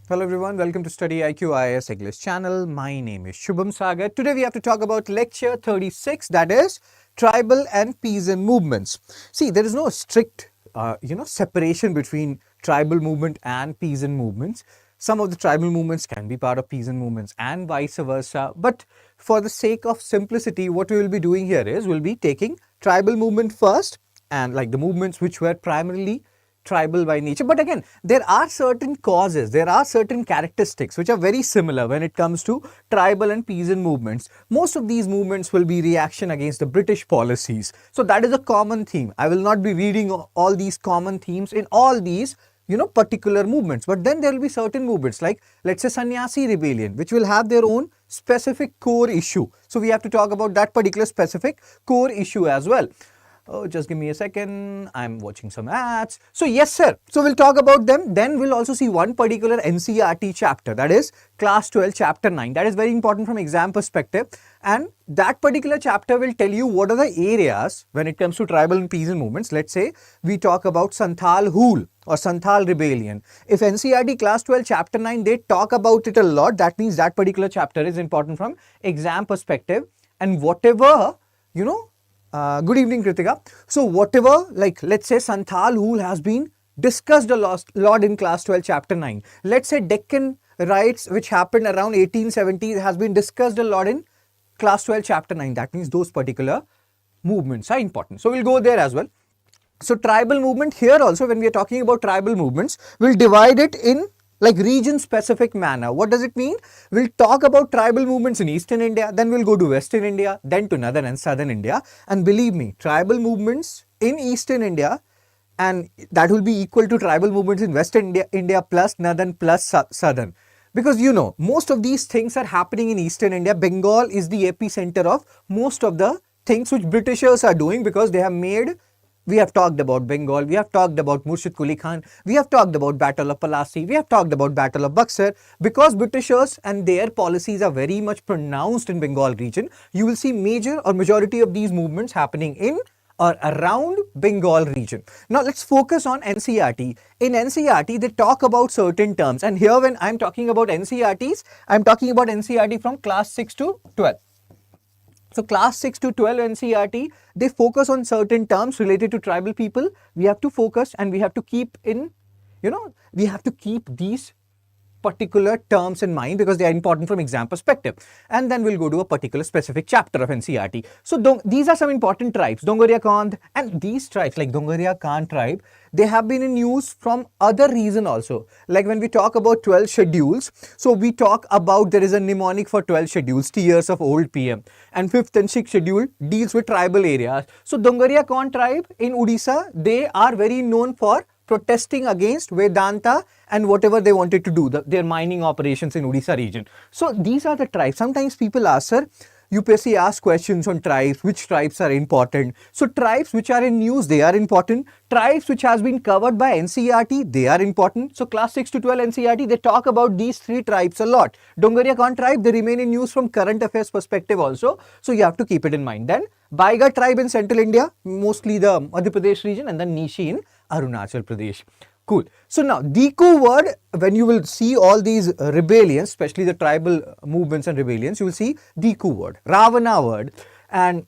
Hello everyone, welcome to StudyIQ IAS English channel. My name is Shubham Sagar. Today we have to talk about lecture 36, that is tribal and peasant movements. See, there is no strict separation between tribal movement and peasant movements. Some of the tribal movements can be part of peasant movements and vice versa. But for the sake of simplicity, what we will be doing here is we'll be taking tribal movement first, and like the movements which were primarily tribal by nature. But again, there are certain causes, there are certain characteristics which are very similar when it comes to tribal and peasant movements. Most of these movements will be reaction against the British policies. So that is a common theme. I will not be reading all these common themes in all these particular movements. But then there will be certain movements like, let's say, Sanyasi rebellion, which will have their own specific core issue. So we have to talk about that particular specific core issue as well. Oh, just give me a second. I'm watching some ads. So yes, sir. So we'll talk about them. Then we'll also see one particular NCERT chapter, that is class 12 chapter 9. That is very important from exam perspective. And that particular chapter will tell you what are the areas when it comes to tribal and peasant movements. Let's say we talk about Santhal Hool or Santhal rebellion. If NCERT class 12 chapter 9, they talk about it a lot, that means that particular chapter is important from exam perspective. And whatever, good evening, Kritika. So whatever, like let's say Santhal Hool has been discussed a lot in class 12 chapter 9. Let's say Deccan riots which happened around 1870 has been discussed a lot in class 12 chapter 9. That means those particular movements are important. So we'll go there as well. So tribal movement here also, when we are talking about tribal movements, we'll divide it in like region specific manner. What does it mean? We'll talk about tribal movements in Eastern India, then we'll go to Western India, then to Northern and Southern India. And believe me, tribal movements in Eastern India, and that will be equal to tribal movements in Western India plus Northern plus Southern. Because most of these things are happening in Eastern India. Bengal is the epicenter of most of the things which Britishers are doing, because they have made. We have talked about Bengal, we have talked about Murshid Quli Khan, we have talked about Battle of Palasi, we have talked about Battle of Buxar. Because Britishers and their policies are very much pronounced in Bengal region, you will see major or majority of these movements happening in or around Bengal region. Now let's focus on NCERT. In NCERT, they talk about certain terms, and here when I'm talking about NCERTs, I'm talking about NCERT from class 6 to 12. So class 6 to 12 NCERT, they focus on certain terms related to tribal people. We have to focus and we have to keep in, we have to keep these particular terms in mind because they are important from exam perspective. And then we'll go to a particular specific chapter of NCERT. So these are some important tribes, Dongoria Kand, and these tribes like Dongoria Kand tribe, they have been in use from other reason also. Like when we talk about 12 schedules, so we talk about there is a mnemonic for 12 schedules, tiers of old PM, and 5th and 6th schedule deals with tribal areas. So Dongoria Kand tribe in Odisha, they are very known for protesting against Vedanta and whatever they wanted to do, their mining operations in Odisha region. So these are the tribes. Sometimes people ask, sir, UPSC asks questions on tribes, which tribes are important. So tribes which are in news, they are important. Tribes which has been covered by NCERT, they are important. So class 6 to 12 NCERT, they talk about these three tribes a lot. Dongoria Khan tribe, they remain in news from current affairs perspective also. So you have to keep it in mind. Then Baiga tribe in central India, mostly the Madhya Pradesh region, and then Nishi in Arunachal Pradesh. Cool. So now, Diku word, when you will see all these rebellions, especially the tribal movements and rebellions, you will see Diku word, Ravana word, and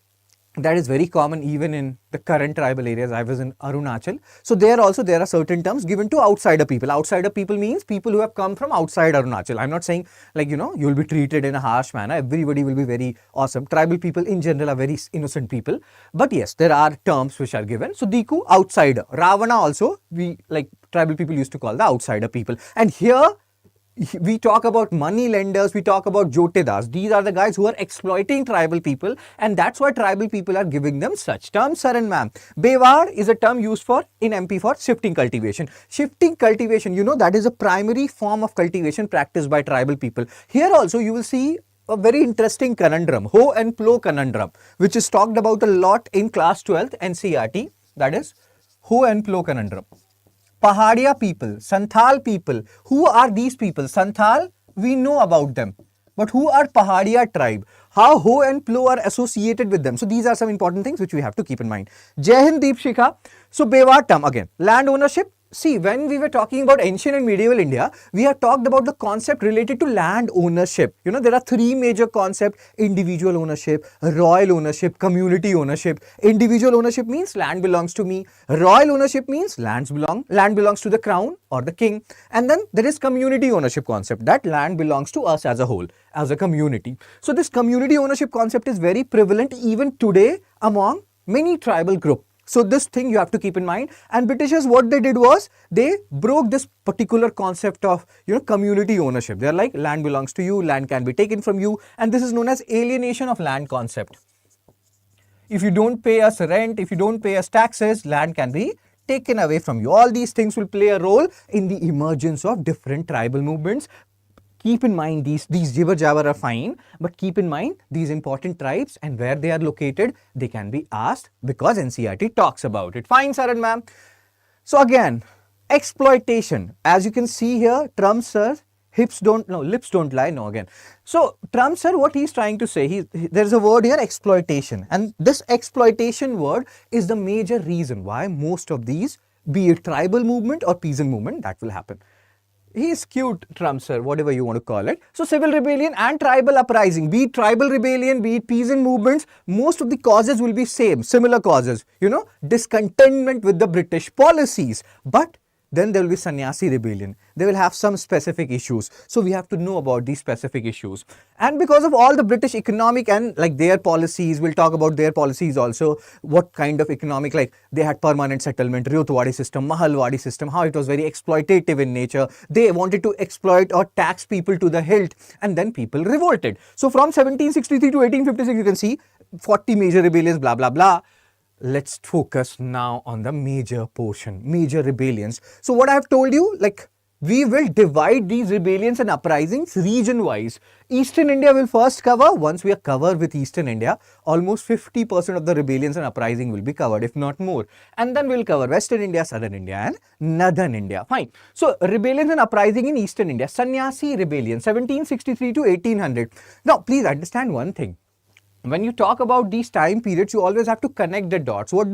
that is very common even in the current tribal areas. I was in Arunachal. So there also there are certain terms given to outsider people. Outsider people means people who have come from outside Arunachal. I'm not saying like, you will be treated in a harsh manner. Everybody will be very awesome. Tribal people in general are very innocent people. But yes, there are terms which are given. So Diku, outsider. Ravana also, we like tribal people used to call the outsider people. And here, we talk about money lenders, we talk about jotedas. These are the guys who are exploiting tribal people, and that's why tribal people are giving them such terms, sir and ma'am. Bewar is a term used for in MP for shifting cultivation. Shifting cultivation, that is a primary form of cultivation practiced by tribal people. Here also you will see a very interesting conundrum, Ho and Plow conundrum, which is talked about a lot in class 12th NCERT, that is Ho and Plow conundrum. Pahadia people, Santhal people. Who are these people? Santhal, we know about them. But who are Pahadia tribe? How Ho and Plow are associated with them? So these are some important things which we have to keep in mind. Jai Hind Deep Shikha. So Bewar term again. Land ownership, see, when we were talking about ancient and medieval India, we have talked about the concept related to land ownership. You know, there are three major concepts: individual ownership, royal ownership, community ownership. Individual ownership means land belongs to me. Royal ownership means land belongs to the crown or the king. And then there is community ownership concept, that land belongs to us as a whole, as a community. So this community ownership concept is very prevalent even today among many tribal groups. So this thing you have to keep in mind. And Britishers, what they did was they broke this particular concept of, community ownership. They're like, land belongs to you, land can be taken from you, and this is known as alienation of land concept. If you don't pay us rent, if you don't pay us taxes, land can be taken away from you. All these things will play a role in the emergence of different tribal movements. Keep in mind these jibber jabber are fine, but keep in mind these important tribes and where they are located, they can be asked because NCERT talks about it. Fine, sir and ma'am. So again, exploitation. As you can see here, Trump sir, lips don't lie. No, again. So Trump sir, what he's trying to say, there's a word here, exploitation. And this exploitation word is the major reason why most of these, be it tribal movement or peasant movement, that will happen. He is cute, Trump sir, whatever you want to call it. So civil rebellion and tribal uprising, be it tribal rebellion, be it peasant movements, most of the causes will be similar causes, discontentment with the British policies. But then there will be Sanyasi rebellion. They will have some specific issues. So we have to know about these specific issues. And because of all the British economic and like their policies, we'll talk about their policies also, what kind of economic, like they had permanent settlement, Ryotwadi system, Mahalwadi system, how it was very exploitative in nature. They wanted to exploit or tax people to the hilt, and then people revolted. So from 1763 to 1856, you can see 40 major rebellions, blah, blah, blah. Let's focus now on the major portion, major rebellions. So what I have told you, like we will divide these rebellions and uprisings region-wise. Eastern India will first cover. Once we are covered with Eastern India, almost 50% of the rebellions and uprising will be covered, if not more. And then we'll cover Western India, Southern India and Northern India. Fine. So rebellions and uprising in Eastern India. Sanyasi rebellion, 1763 to 1800. Now, please understand one thing. When you talk about these time periods, you always have to connect the dots. What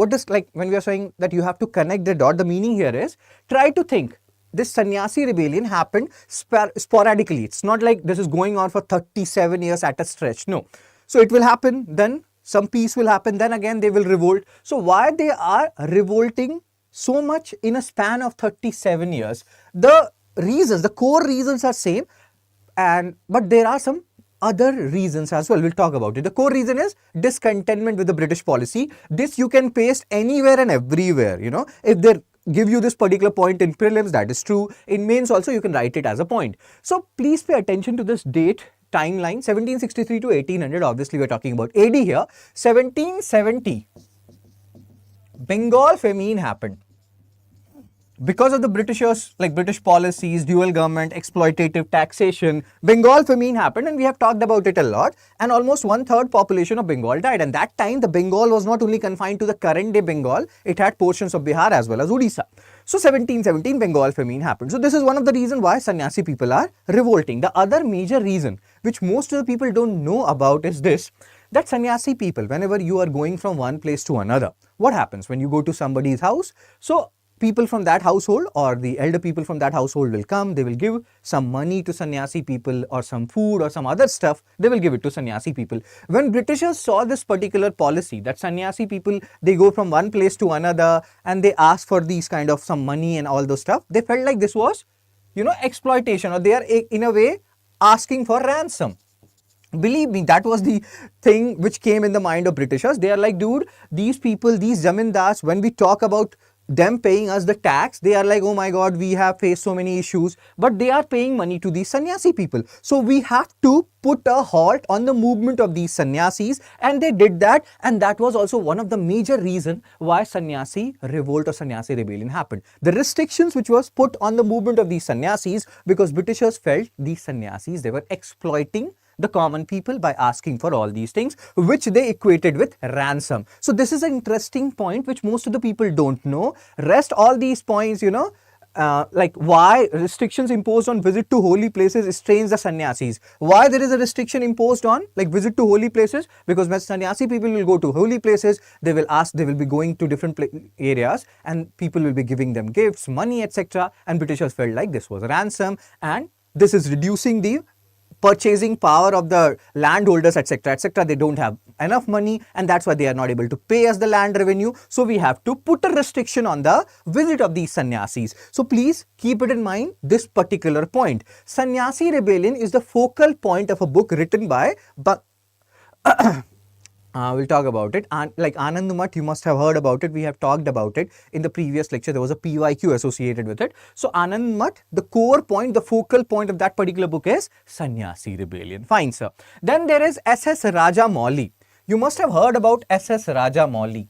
does, like when we are saying that you have to connect the dot, the meaning here is, try to think. This Sanyasi rebellion happened sporadically. It's not like this is going on for 37 years at a stretch. No. So it will happen, then some peace will happen, then again they will revolt. So why they are revolting so much in a span of 37 years? The reasons, the core reasons are same, but there are some other reasons as well. We'll talk about it. The core reason is discontentment with the British policy. This you can paste anywhere and everywhere. If they give you this particular point in prelims, that is true. In mains also, you can write it as a point. So please pay attention to this date timeline, 1763 to 1800. Obviously, we're talking about AD here. 1770, Bengal famine happened. Because of the Britishers, like British policies, dual government, exploitative taxation, Bengal famine happened, and we have talked about it a lot, and almost 1/3 population of Bengal died. And that time, the Bengal was not only confined to the current day Bengal, it had portions of Bihar as well as Odisha. So 1717, Bengal famine happened. So this is one of the reasons why Sanyasi people are revolting. The other major reason, which most of the people don't know about, is this, that Sanyasi people, whenever you are going from one place to another, what happens when you go to somebody's house? So people from that household or the elder people from that household will come, they will give some money to Sanyasi people or some food or some other stuff, they will give it to Sanyasi people. When Britishers saw this particular policy that Sanyasi people, they go from one place to another and they ask for these kind of some money and all those stuff, they felt like this was, exploitation, or they are in a way asking for ransom. Believe me, that was the thing which came in the mind of Britishers. They are like, dude, these people, these zamindars, when we talk about them paying us the tax, they are like, oh my god, we have faced so many issues, but they are paying money to these Sanyasi people. So we have to put a halt on the movement of these Sanyasis, and they did that, and that was also one of the major reasons why Sanyasi revolt or Sanyasi rebellion happened. The restrictions which was put on the movement of these Sanyasis, because Britishers felt these Sanyasis, they were exploiting the common people by asking for all these things, which they equated with ransom. So this is an interesting point which most of the people don't know. Rest all these points, like why restrictions imposed on visit to holy places strains the sannyasis. Why there is a restriction imposed on like visit to holy places? Because when sannyasi people will go to holy places, they will be going to different areas and people will be giving them gifts, money, etc. And Britishers felt like this was a ransom and this is reducing the purchasing power of the landholders, etc., etc. They don't have enough money and that's why they are not able to pay us the land revenue. So we have to put a restriction on the visit of these sannyasis. So please keep it in mind, this particular point. Sannyasi rebellion is the focal point of a book written by we'll talk about it. And like Anand Math, you must have heard about it. We have talked about it in the previous lecture. There was a PYQ associated with it. So Anand Math, the core point, the focal point of that particular book is Sanyasi rebellion. Fine, sir. Then there is SS Rajamouli. You must have heard about SS Rajamouli.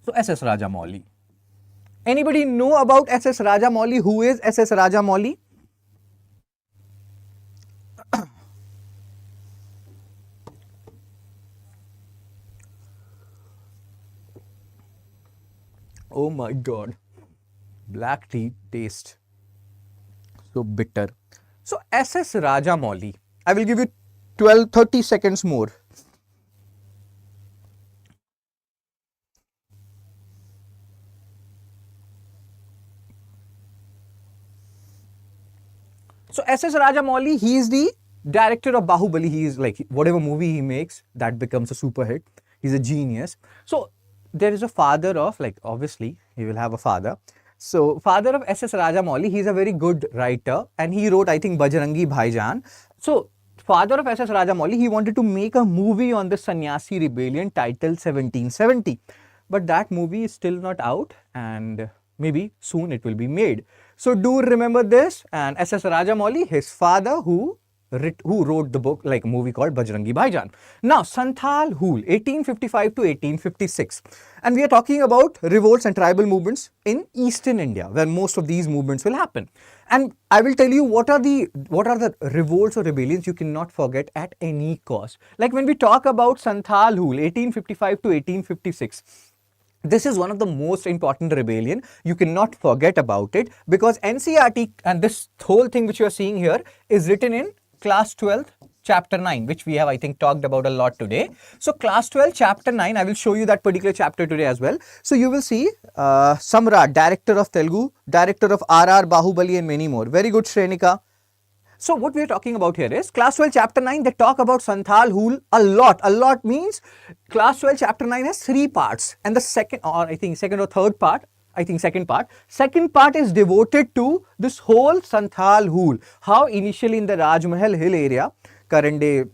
So SS Rajamouli. Anybody know about SS Rajamouli? Who is SS Rajamouli? Oh my god, black tea taste so bitter. So SS Rajamouli, I will give you 30 seconds more. So SS Rajamouli, he is the director of Bahubali. He is like, whatever movie he makes, that becomes a super hit. He's a genius. So there is a father of, like, obviously he will have a father. So father of SS Rajamouli, he is a very good writer and he wrote, I think, Bajrangi Bhaijaan. So father of SS Rajamouli, he wanted to make a movie on the Sanyasi rebellion titled 1770. But that movie is still not out and maybe soon it will be made. So do remember this. And SS Rajamouli, his father who wrote the book, like a movie called Bajrangi Bhaijaan. Now, Santhal Hool, 1855 to 1856. And we are talking about revolts and tribal movements in Eastern India, where most of these movements will happen. And I will tell you what are the revolts or rebellions you cannot forget at any cost. Like when we talk about Santhal Hool, 1855 to 1856, this is one of the most important rebellion. You cannot forget about it because NCERT and this whole thing which you are seeing here is written in class 12 chapter 9, which we have, I think, talked about a lot today. So class 12 chapter 9, I will show you that particular chapter today as well. So you will see Samrat, director of Telugu, director of RR, Bahubali and many more. Very good, Shrenika. So what we are talking about here is class 12 chapter 9, they talk about Santhal Hool a lot. A lot means class 12 chapter 9 has 3 parts and the second or third part, second part is devoted to this whole Santhal Hool. How initially in the Rajmahal hill area, current day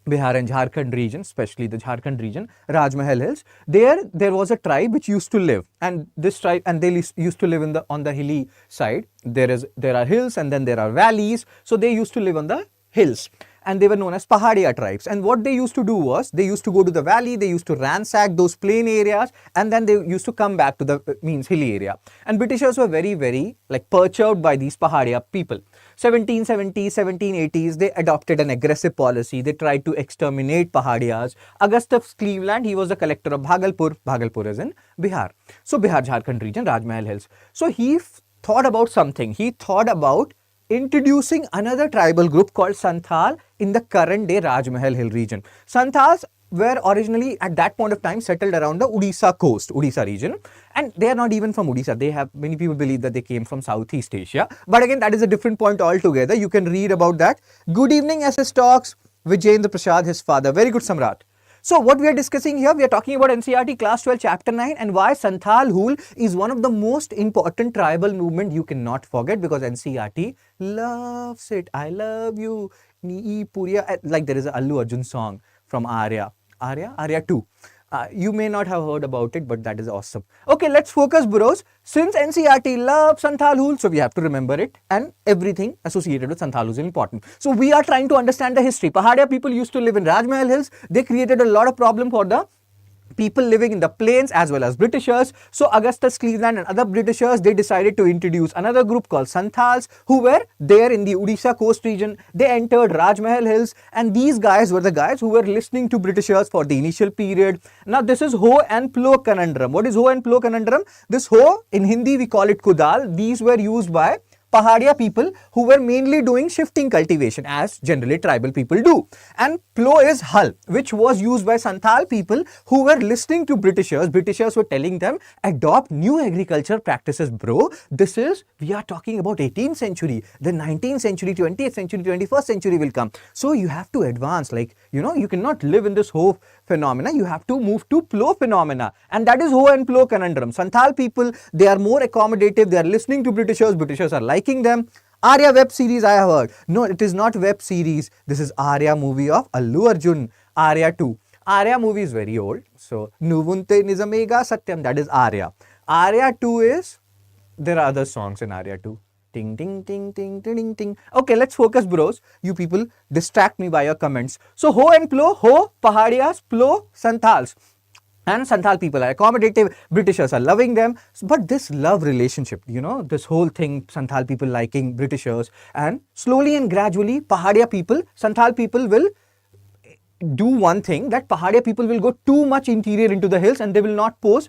Bihar and Jharkhand region, especially the Jharkhand region, Rajmahal hills, there was a tribe which used to live, and this tribe, and they used to live on the hilly side. There are hills and then there are valleys, so they used to live on the hills. And they were known as Pahadia tribes. And what they used to do was, they used to go to the valley, they used to ransack those plain areas, and then they used to come back to the hilly area. And Britishers were very, very perturbed by these Pahadia people. 1770s, 1780s, they adopted an aggressive policy. They tried to exterminate Pahadias. Augustus Cleveland, he was the collector of Bhagalpur. Bhagalpur is in Bihar. So Bihar, Jharkhand region, Rajmahal hills. So he thought about something. He thought about introducing another tribal group called Santhal in the current day Rajmahal hill region. Santhals were originally at that point of time settled around the Odisha coast, Odisha region, and they are not even from Odisha. Many people believe that they came from Southeast Asia, but again that is a different point altogether. You can read about that. Good evening, SS Talks, Vijayendra Prasad, his father. Very good, Samrat. So what we are discussing here, we are talking about NCERT class 12 chapter 9 and why Santhal Hool is one of the most important tribal movement you cannot forget, because NCERT loves it. I love you. Like there is a Allu Arjun song from Arya 2. You may not have heard about it, but that is awesome. Okay, let's focus, bros. Since NCERT loves Santhal Hool, so we have to remember it, and everything associated with Santhal Hool is important. So we are trying to understand the history. Pahadia people used to live in Rajmahal hills. They created a lot of problem for the people living in the plains as well as Britishers. So Augustus Cleveland and other Britishers, they decided to introduce another group called Santhals, who were there in the Odisha coast region. They entered Rajmahal hills, and these guys were the guys who were listening to Britishers for the initial period. Now this is Ho and Plow conundrum. What is Ho and Plow conundrum? This Ho, in Hindi we call it Kudal. These were used by Pahadia people who were mainly doing shifting cultivation, as generally tribal people do. And plow is hull, which was used by Santhal people who were listening to Britishers. Britishers were telling them, adopt new agriculture practices, bro. This is, we are talking about 18th century, the 19th century, 20th century, 21st century will come. So you have to advance, like, you know, you cannot live in this Ho phenomena, you have to move to Plow phenomena. And that is Ho and Plow conundrum. Santhal people, they are more accommodative, they are listening to Britishers, Britishers are liking them. Arya web series I have heard. No, it is not web series. This is Arya movie of Allu Arjun, Arya 2. Arya movie is very old. So, Nuvunte Nizamega Satyam, that is Arya. Arya 2 is, there are other songs in Arya 2. Ting, ting, ting, ting, ting, ting, ting. Okay, let's focus, bros. You people distract me by your comments. So, Ho and Plow, Ho, Pahadias, Plow, Santhals. And Santhal people are accommodative, Britishers are loving them. But this love relationship, you know, this whole thing, Santhal people liking Britishers, and slowly and gradually, Pahadia people, Santhal people will do one thing, that Pahadia people will go too much interior into the hills and they will not pose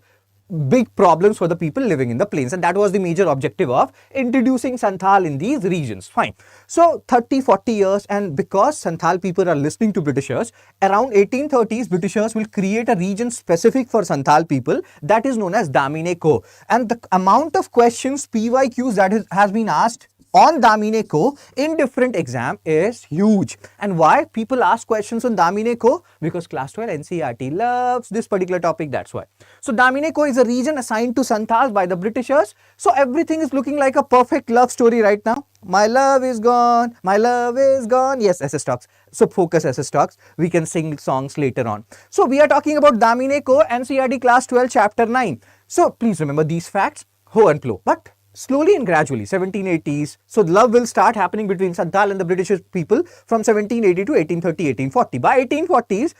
big problems for the people living in the plains, and that was the major objective of introducing Santhal in these regions. Fine. So 30-40 years, and because Santhal people are listening to Britishers, around 1830s Britishers will create a region specific for Santhal people that is known as Damine Ko, and the amount of questions, PYQs that has been asked on Damine Ko in different exam is huge. And why people ask questions on Damine Ko? Because class 12 NCERT loves this particular topic, that's why. So Damine Ko is a region assigned to Santhals by the Britishers. So everything is looking like a perfect love story right now. My love is gone, my love is gone. Yes, SS Talks. So focus SS Talks. We can sing songs later on. So we are talking about Damine Ko, NCERT class 12 chapter 9. So please remember these facts, Ho and Plow. But slowly and gradually, 1780s, so love will start happening between Santhal and the British people from 1780 to 1830, 1840. By 1840s,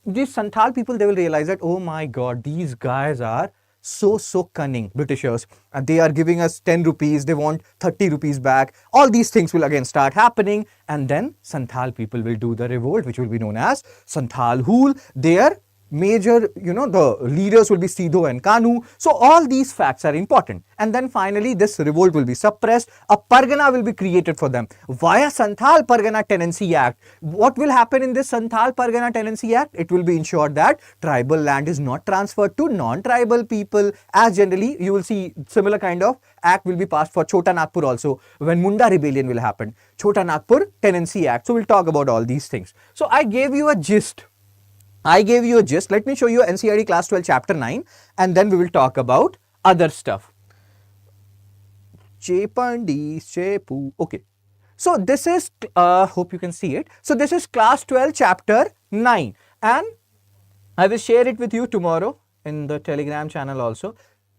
these Santhal people, they will realize that, oh my God, these guys are so cunning, Britishers, and they are giving us 10 rupees, they want 30 rupees back. All these things will again start happening, and then Santhal people will do the revolt, which will be known as Santhal Hool. Their major, you know, the leaders will be Sidho and Kanu. So all these facts are important. And then finally this revolt will be suppressed. A Pargana will be created for them via Santhal Pargana Tenancy Act. What will happen in this Santhal Pargana Tenancy Act? It will be ensured that tribal land is not transferred to non-tribal people, as generally you will see similar kind of act will be passed for Chota Nagpur also when Munda rebellion will happen. Chota Nagpur Tenancy Act. So we'll talk about all these things. So I gave you a gist. Let me show you NCERT class 12 chapter 9, and then we will talk about other stuff. Okay. So this is, hope you can see it. So this is class 12 chapter 9, and I will share it with you tomorrow in the Telegram channel also.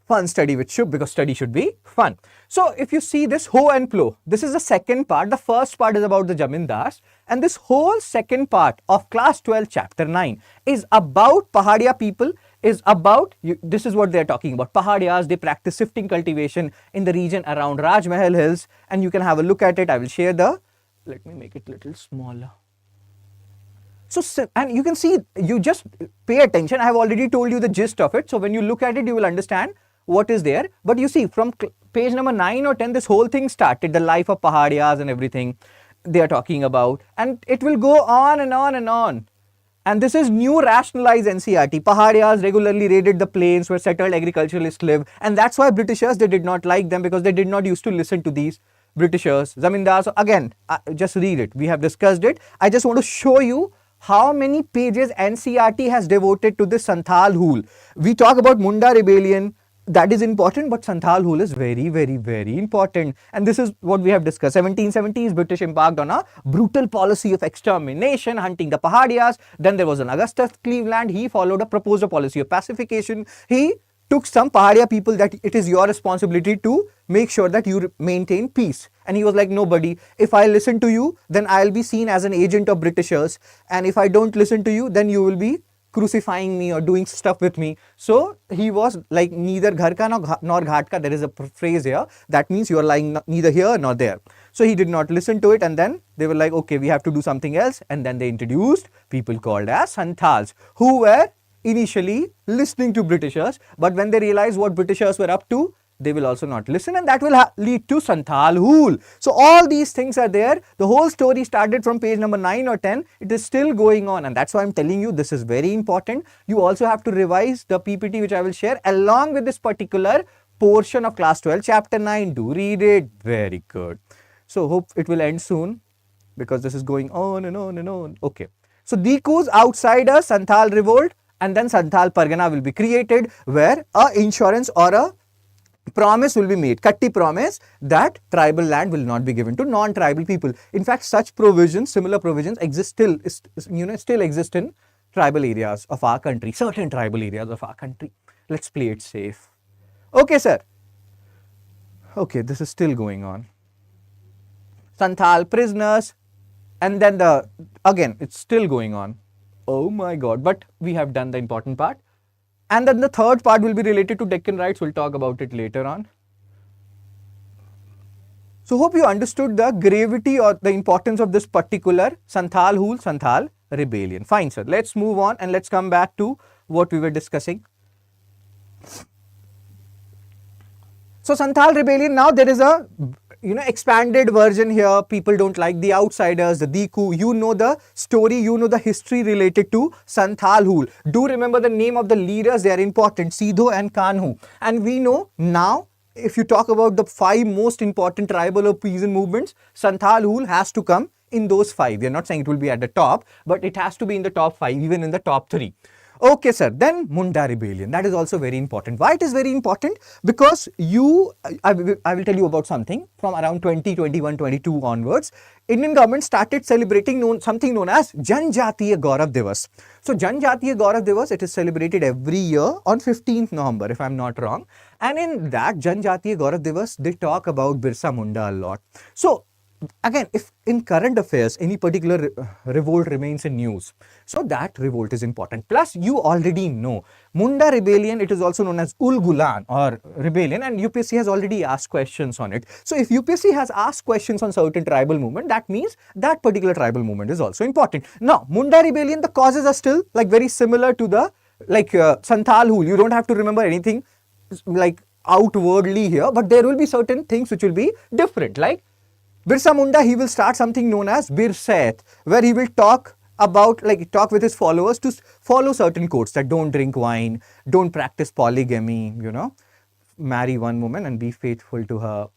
Fun study with Shubh, because study should be fun. So if you see this Ho and Plow, this is the second part. The first part is about the Jamindars, and this whole second part of class 12 chapter 9 is about Pahadia people, is about, this is what they are talking about. Pahadias, they practice shifting cultivation in the region around Rajmahal hills, and you can have a look at it. I will share the, let me make it a little smaller. So, and you can see, you just pay attention. I have already told you the gist of it. So when you look at it, you will understand what is there. But you see, from page number 9 or 10, this whole thing started, the life of Pahadias and everything they are talking about, and it will go on and on and on. And this is new rationalized NCERT. Pahadias regularly raided the plains where settled agriculturalists live, and that's why Britishers, they did not like them, because they did not used to listen to these Britishers. Zamindars, again, just read it. We have discussed it. I just want to show you how many pages NCERT has devoted to this Santhal Hool. We talk about Munda rebellion, that is important, but Santhal Hool is very, very, very important. And this is what we have discussed. 1770s, British embarked on a brutal policy of extermination, hunting the Pahadias. Then there was an Augustus Cleveland. He proposed a policy of pacification. He took some Pahadia people that it is your responsibility to make sure that you maintain peace. And he was like, nobody, if I listen to you, then I'll be seen as an agent of Britishers. And if I don't listen to you, then you will be crucifying me or doing stuff with me. So he was like neither ghar ka nor ghat ka. There is a phrase here that means you are lying neither here nor there. So he did not listen to it, and then they were like, okay, we have to do something else, and then they introduced people called as Santhals, who were initially listening to Britishers, but when they realized what Britishers were up to, they will also not listen, and that will lead to Santhal Hool. So all these things are there. The whole story started from page number 9 or 10. It is still going on, and that's why I'm telling you this is very important. You also have to revise the PPT which I will share along with this particular portion of class 12 chapter 9. Do read it. Very good. So hope it will end soon because this is going on and on and on. Okay. So Diku's outsiders, Santhal revolt, and then Santhal Pargana will be created where a insurance or a promise will be made, Katti promise, that tribal land will not be given to non-tribal people. In fact, such provisions, similar provisions exist still, still exist in tribal areas of our country, certain tribal areas of our country. Let's play it safe. Okay, sir. Okay, this is still going on. Santhal prisoners, and then again, it's still going on. Oh my God, but we have done the important part. And then the third part will be related to Deccan rights. We'll talk about it later on. So hope you understood the gravity or the importance of this particular Santhal Hool, Santhal rebellion. Fine, sir. Let's move on and let's come back to what we were discussing. So Santhal rebellion, now there is a expanded version here. People don't like the outsiders, the Diku. You know the story, you know the history related to Santhal Hool. Do remember the name of the leaders, they are important, Sidho and Kanhu. And we know now, if you talk about the 5 most important tribal or peasant movements, Santhal Hool has to come in those 5. We are not saying it will be at the top, but it has to be in the top 5, even in the top 3. Okay, sir. Then Munda rebellion. That is also very important. Why it is very important? Because I will tell you about something from around 2021, 22 onwards. Indian government started celebrating something known as Janjatiya Gaurav Divas. So Janjatiya Gaurav Divas, it is celebrated every year on 15th November, if I'm not wrong. And in that Janjatiya Gaurav Divas, they talk about Birsa Munda a lot. So again, if in current affairs, any particular revolt remains in news, so that revolt is important. Plus, you already know, Munda rebellion, it is also known as Ulgulan or rebellion, and UPSC has already asked questions on it. So, if UPSC has asked questions on certain tribal movement, that means that particular tribal movement is also important. Now, Munda rebellion, the causes are still like very similar to the Santhal Hool. You don't have to remember anything like outwardly here, but there will be certain things which will be different, like Birsa Munda, he will start something known as Birsait, where he will talk with his followers to follow certain codes that don't drink wine, don't practice polygamy, marry one woman and be faithful to her.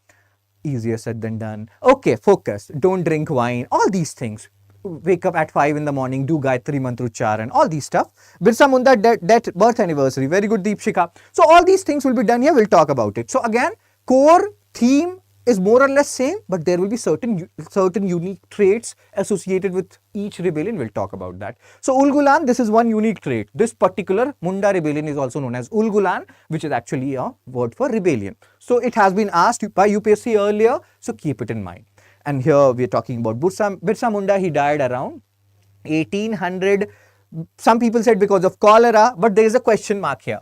Easier said than done. Okay, focus, don't drink wine, all these things. Wake up at 5 in the morning, do Gayatri Mantruchar and all these stuff. Birsa Munda, death, birth anniversary, very good, Deepshika. So all these things will be done here, we'll talk about it. So again, core theme is more or less same, but there will be certain unique traits associated with each rebellion. We'll talk about that. So Ulgulan, this is one unique trait. This particular Munda rebellion is also known as Ulgulan, which is actually a word for rebellion. So it has been asked by UPSC earlier, so keep it in mind. And here we are talking about Birsa Munda. He died around 1800. Some people said because of cholera, but there is a question mark here.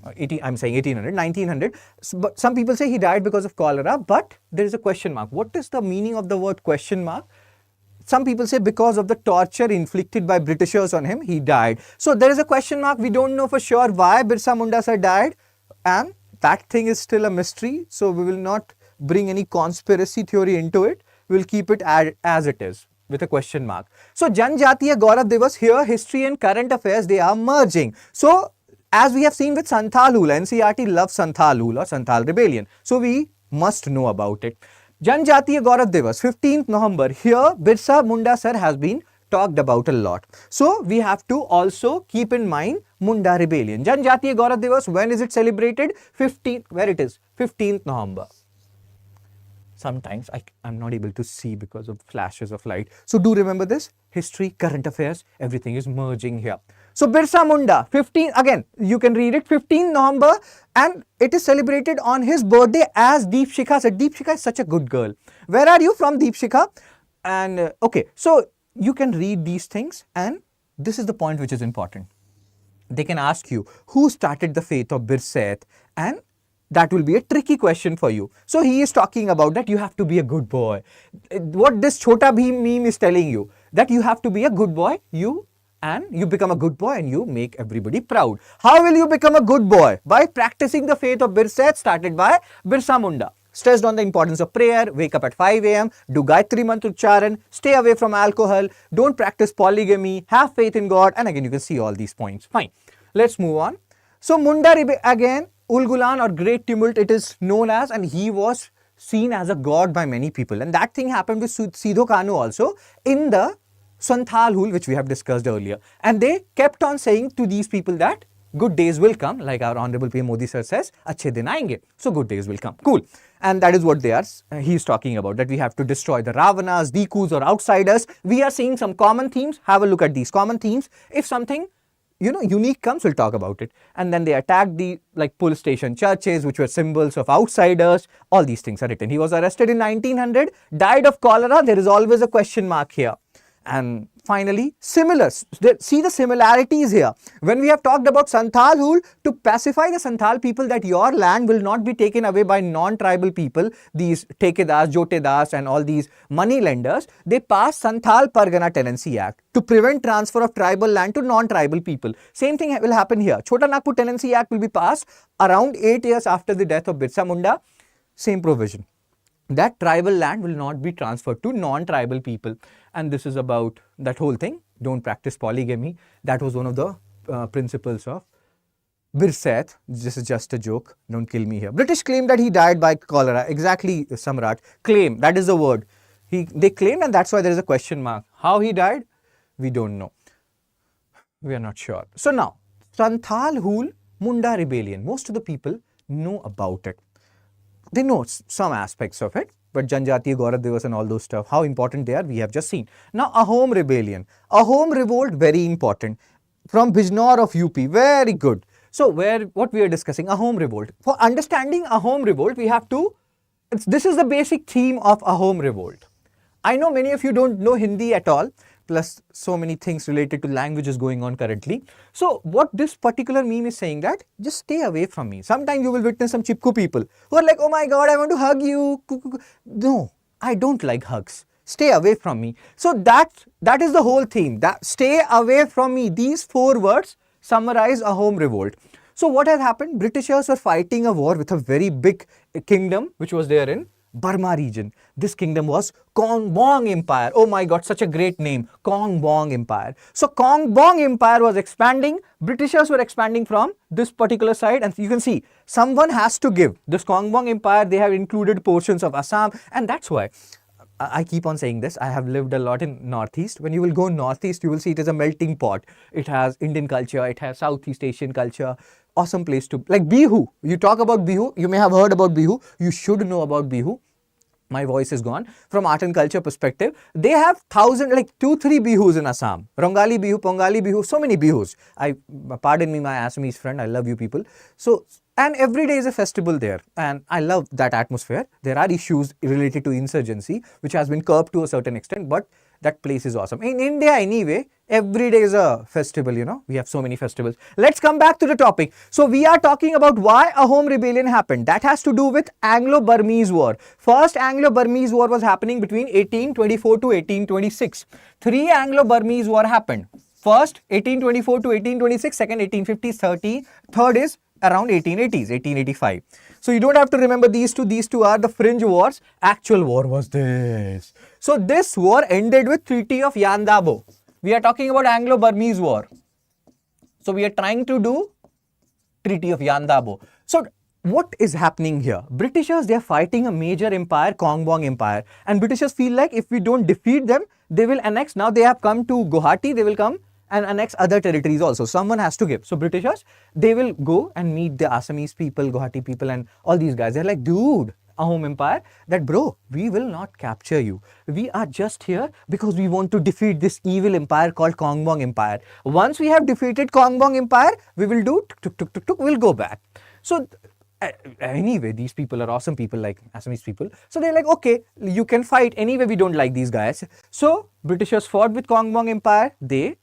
I'm saying 1800, 1900. But some people say he died because of cholera, but there is a question mark. What is the meaning of the word question mark? Some people say because of the torture inflicted by Britishers on him, he died. So there is a question mark. We don't know for sure why Birsa Munda sir died, and that thing is still a mystery. So we will not bring any conspiracy theory into it. We will keep it as it is with a question mark. So Janjatiya Gaurav Divas, here history and current affairs, they are merging. So as we have seen with Santhal Hool, NCERT loves Santhal Hool or Santhal rebellion. So we must know about it. Janjatiya Gaurav Divas, 15th November. Here Birsa Munda sir has been talked about a lot. So we have to also keep in mind Munda rebellion. Janjatiya Gaurav Divas, when is it celebrated? 15th November. Sometimes I'm not able to see because of flashes of light. So do remember this, history, current affairs, everything is merging here. So Birsa Munda, again, you can read it, 15th November, and it is celebrated on his birthday, as Deepshika said. Deepshika is such a good girl. Where are you from, Deepshika? And okay, so you can read these things, and this is the point which is important. they can ask you, who started the faith of Birsait? And that will be a tricky question for you. So he is talking about that you have to be a good boy. What this Chota Bheem meme is telling you, that you have to be a good boy, you become a good boy and you make everybody proud. How will you become a good boy? By practicing the faith of Birsait started by Birsa Munda. Stressed on the importance of prayer, wake up at 5 a.m., do Gayatri Mantra Ucharan, stay away from alcohol, don't practice polygamy, have faith in God, and again you can see all these points. Fine. Let's move on. So Munda again, Ulgulan or Great Tumult it is known as, and he was seen as a god by many people. And that thing happened with Sidho Kanu also in the Santhal Hul, which we have discussed earlier. And they kept on saying to these people that good days will come, like our Honorable PM Modi sir says, Achhe din aayenge. So good days will come. Cool. And that is what he's talking about, that we have to destroy the Ravanas, Dikus or outsiders. We are seeing some common themes. Have a look at these common themes. If something unique comes, we'll talk about it. And then they attacked the police station churches, which were symbols of outsiders. All these things are written. He was arrested in 1900, died of cholera. There is always a question mark here. And finally, similar. See the similarities here. When we have talked about Santhal Hul, to pacify the Santhal people that your land will not be taken away by non-tribal people, these Tekedas, Jotedas and all these money lenders, they passed Santhal Pargana Tenancy Act to prevent transfer of tribal land to non-tribal people. Same thing will happen here. Chota Nagpur Tenancy Act will be passed around 8 years after the death of Birsa Munda. Same provision, that tribal land will not be transferred to non-tribal people. And this is about that whole thing. Don't practice polygamy. That was one of the principles of Birsait. This is just a joke. Don't kill me here. British claim that he died by cholera. Exactly, Samrat. Claim, that is the word. They claimed, and that's why there is a question mark. How he died? We don't know. We are not sure. So now, Santhal Hul Munda rebellion. Most of the people know about it. They know some aspects of it, but Janjatiya Gaurav Divas and all those stuff, how important they are, we have just seen. Now, Ahom rebellion. Ahom revolt, very important. From Bijnor of UP, very good. So, what we are discussing, Ahom revolt. For understanding Ahom revolt, we have to, this is the basic theme of Ahom revolt. I know many of you don't know Hindi at all, plus so many things related to languages going on currently. So what this particular meme is saying, that just stay away from me. Sometimes you will witness some chipku people who are like, oh my God, I want to hug you. No, I don't like hugs. Stay away from me. So that is the whole theme, that stay away from me. These 4 words summarize Ahom revolt. So what has happened? Britishers were fighting a war with a very big kingdom which was there in Burma region. This kingdom was Kongbong Empire. Oh my God, such a great name, Kongbong Empire. So Kongbong Empire was expanding. Britishers were expanding from this particular side, and you can see someone has to give. This Kongbong Empire, they have included portions of Assam, and that's why I keep on saying this. I have lived a lot in Northeast. When you will go Northeast, you will see it is a melting pot. It has Indian culture, it has Southeast Asian culture. Awesome place to, like Bihu. You talk about Bihu, you may have heard about Bihu. You should know about Bihu. My voice is gone. From art and culture perspective, they have 2-3 Bihus in Assam. Rongali Bihu, Pongali Bihu, so many Bihus. Pardon me, my Assamese friend, I love you people. So, and every day is a festival there, and I love that atmosphere. There are issues related to insurgency, which has been curbed to a certain extent, but that place is awesome. In India anyway, every day is a festival, we have so many festivals. Let's come back to the topic. So we are talking about why Ahom rebellion happened. That has to do with Anglo-Burmese war. First Anglo-Burmese war was happening between 1824 to 1826. 3 Anglo-Burmese war happened. First 1824 to 1826, second 1850s, third is around 1880s, 1885. So you don't have to remember these two. These two are the fringe wars. Actual war was this. So this war ended with Treaty of Yandabo. We are talking about Anglo-Burmese war. So we are trying to do Treaty of Yandabo. So what is happening here? Britishers, they are fighting a major empire, Kongbong Empire. And Britishers feel like if we don't defeat them, they will annex. Now they have come to Guwahati, they will come and annex other territories also. Someone has to give. So Britishers, they will go and meet the Assamese people, Guwahati people and all these guys. They're like, dude, Ahom Empire, that bro, we will not capture you. We are just here because we want to defeat this evil empire called Kongbong Empire. Once we have defeated Kongbong Empire, we will do we'll go back. So anyway, these people are awesome people like Assamese people. So they're like, okay, you can fight. Anyway, we don't like these guys. So Britishers fought with Kongbong Empire. They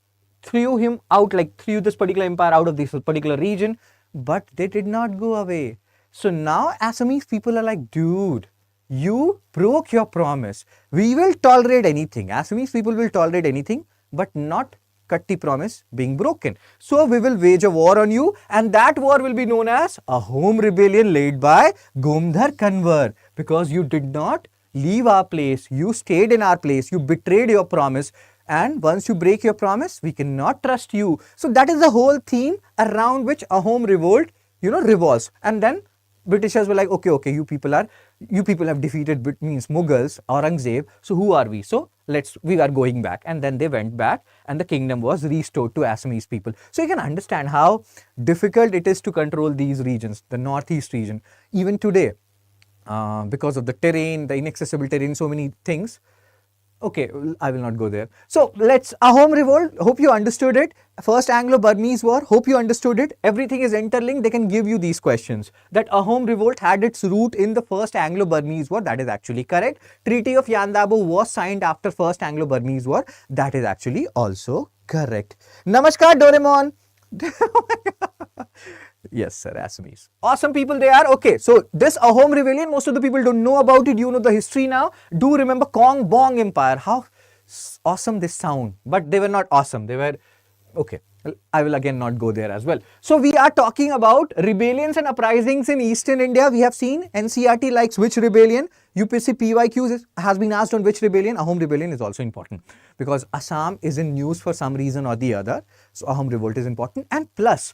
threw him out, like threw this particular empire out of this particular region, but they did not go away. So now Assamese people are like, dude, you broke your promise. We will tolerate anything. Assamese people will tolerate anything, but not Katti promise being broken. So we will wage a war on you, and that war will be known as Ahom rebellion led by Gomdhar Kanwar, because you did not leave our place, you stayed in our place, you betrayed your promise, and once you break your promise, we cannot trust you. So that is the whole theme around which Ahom revolt, revolves. And then Britishers were like, okay, you people have defeated means Mughals, Aurangzeb, so who are we? So we are going back. And then they went back and the kingdom was restored to Assamese people. So you can understand how difficult it is to control these regions, the northeast region, even today, because of the terrain, the inaccessible terrain, so many things. Okay, I will not go there. So let's, Ahom revolt, hope you understood it. First Anglo-Burmese war, hope you understood it. Everything is interlinked, they can give you these questions. That Ahom revolt had its root in the first Anglo-Burmese war, that is actually correct. Treaty of Yandabo was signed after first Anglo-Burmese war, that is actually also correct. Namaskar Doraemon. Yes, sir, Assamese. Awesome people they are. Okay, so this Ahom rebellion, most of the people don't know about it. You know the history now. Do remember Kong Bong Empire. How awesome this sound. But they were not awesome. They were, okay, I will again not go there as well. So we are talking about rebellions and uprisings in Eastern India. We have seen NCERT likes which rebellion. UPSC PYQ has been asked on which rebellion. Ahom rebellion is also important because Assam is in news for some reason or the other. So Ahom revolt is important, and plus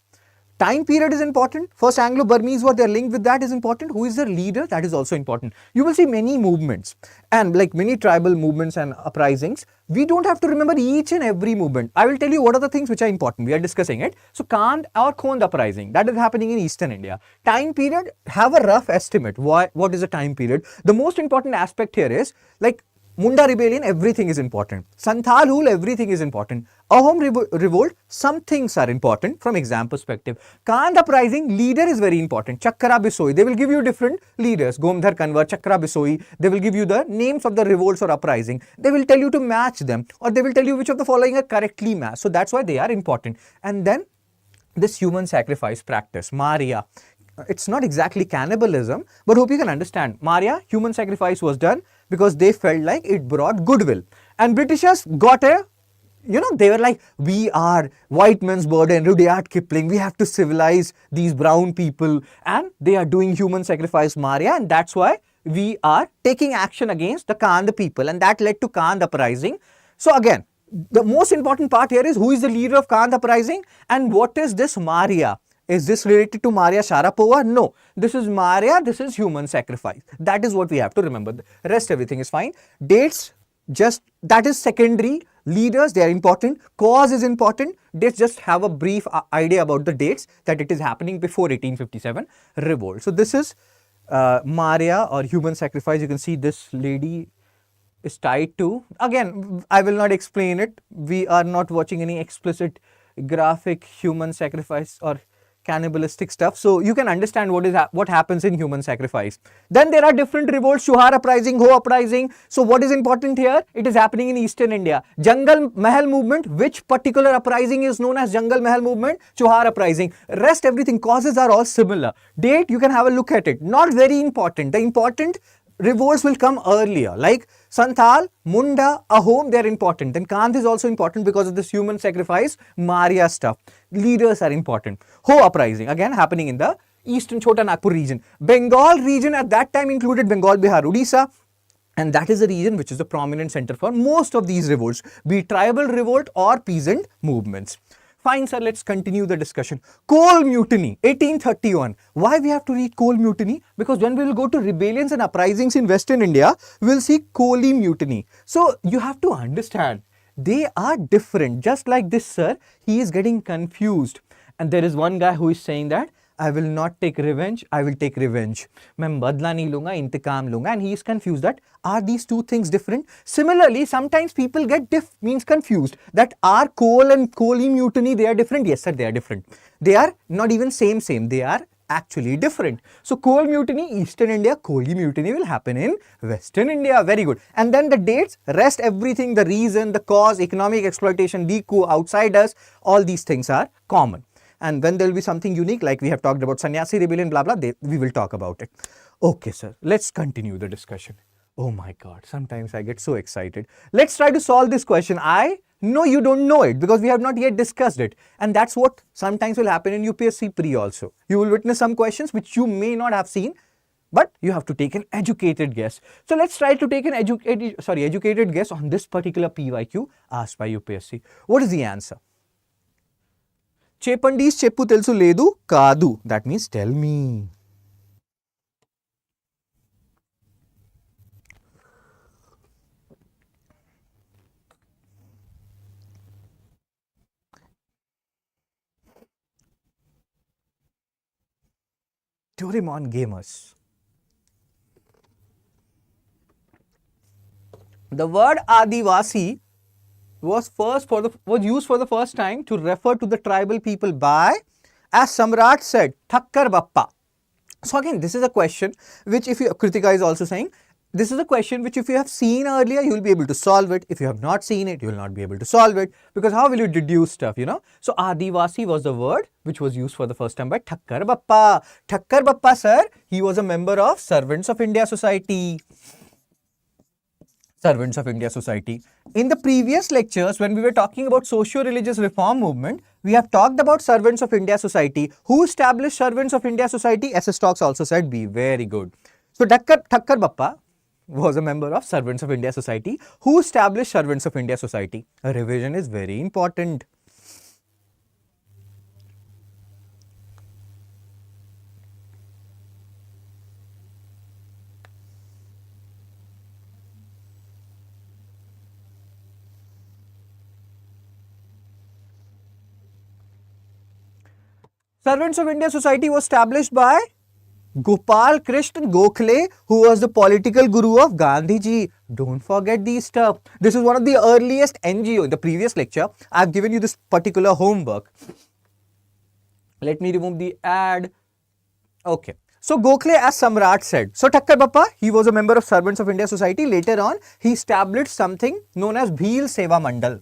time period is important. First Anglo-Burmese war, they are linked with that is important. Who is the leader? That is also important. You will see many movements and like many tribal movements and uprisings. We don't have to remember each and every movement. I will tell you what are the things which are important. We are discussing it. So Kand or Khond uprising, that is happening in Eastern India. Time period, have a rough estimate. What is the time period? The most important aspect here is like Munda rebellion, everything is important. Santhal rule, everything is important. Ahom revolt, some things are important from exam perspective. Kand uprising, leader is very important. Chakra Bisoi, they will give you different leaders. Gomdhar Kanwar, Chakra Bisoi, they will give you the names of the revolts or uprising. They will tell you to match them, or they will tell you which of the following are correctly matched. So that's why they are important. And then this human sacrifice practice, Maria. It's not exactly cannibalism, but hope you can understand. Maria, human sacrifice was done because they felt like it brought goodwill. And Britishers got they were like, we are white man's burden, Rudyard Kipling, we have to civilize these brown people, and they are doing human sacrifice, Maria, and that's why we are taking action against the Kand people, and that led to Kand uprising. So again, the most important part here is who is the leader of Kand uprising and what is this Maria? Is this related to Maria Sharapova? No. This is Maria, this is human sacrifice. That is what we have to remember. The rest, everything is fine. Dates, that is secondary. Leaders, they are important. Cause is important. Dates, just have a brief idea about the dates that it is happening before 1857 revolt. So this is Maria or human sacrifice. You can see this lady is tied to. Again, I will not explain it. We are not watching any explicit graphic human sacrifice or cannibalistic stuff, so you can understand what happens in human sacrifice. Then there are different revolts, Shuhar uprising, Ho uprising. So what is important here? It is happening in Eastern India. Jangal Mahal movement, which particular uprising is known as Jangal Mahal movement? Shuhar uprising. Rest everything, causes are all similar. Date, you can have a look at it. Not very important. The important revolts will come earlier, like Santhal, Munda, Ahom, they are important. Then Kand is also important because of this human sacrifice, Maria stuff. Leaders are important. Ho uprising, again happening in the eastern Chota Nagpur region. Bengal region at that time included Bengal, Bihar, Odisha. And that is the region which is the prominent center for most of these revolts, be it tribal revolt or peasant movements. Fine, sir, let's continue the discussion. Coal Mutiny, 1831. Why we have to read Coal Mutiny? Because when we will go to rebellions and uprisings in Western India, we will see Coal Mutiny. So you have to understand, they are different. Just like this, sir, he is getting confused. And there is one guy who is saying that, I will not take revenge, I will take revenge. मैं बदला नहीं लूंगा, इंतकाम लूंगा. And he is confused that, are these two things different? Similarly, sometimes people get confused that are coal and coal mutiny, they are different? Yes, sir, they are different. They are not even same. They are actually different. So coal mutiny, Eastern India, Koli mutiny will happen in Western India. Very good. And then the dates, rest everything, the reason, the cause, economic exploitation, Diku, outsiders, all these things are common. And when there will be something unique, like we have talked about Sanyasi rebellion, blah, blah, we will talk about it. Okay, sir, let's continue the discussion. Oh my God, sometimes I get so excited. Let's try to solve this question. I know you don't know it because we have not yet discussed it. And that's what sometimes will happen in UPSC pre also. You will witness some questions which you may not have seen, but you have to take an educated guess. So let's try to take an educated guess on this particular PYQ asked by UPSC. What is the answer? Chepandis cheppu telsu ledu kadu. That means tell me. Doraemon gamers. The word Adivasi was used for the first time to refer to the tribal people by, as Samrat said, Thakkar Bappa. So again, this is a question which, if you, Kritika is also saying, this is a question which if you have seen earlier, you will be able to solve it. If you have not seen it, you will not be able to solve it, because how will you deduce stuff, you know? So Adivasi was the word which was used for the first time by Thakkar Bappa. Thakkar Bappa, sir, he was a member of Servants of India Society. Servants of India Society. In the previous lectures, when we were talking about socio-religious reform movement, we have talked about Servants of India Society. Who established Servants of India Society? SS Talks also said B. Very good. So Thakkar Bappa was a member of Servants of India Society. Who established Servants of India Society? A revision is very important. Servants of India Society was established by Gopal Krishna Gokhale, who was the political guru of Gandhiji. Don't forget these stuff. This is one of the earliest NGO. In the previous lecture, I have given you this particular homework. Let me remove the ad. Okay. So Gokhale, as Samrat said. So Thakkar Bappa, he was a member of Servants of India Society. Later on, he established something known as Bhil Seva Mandal.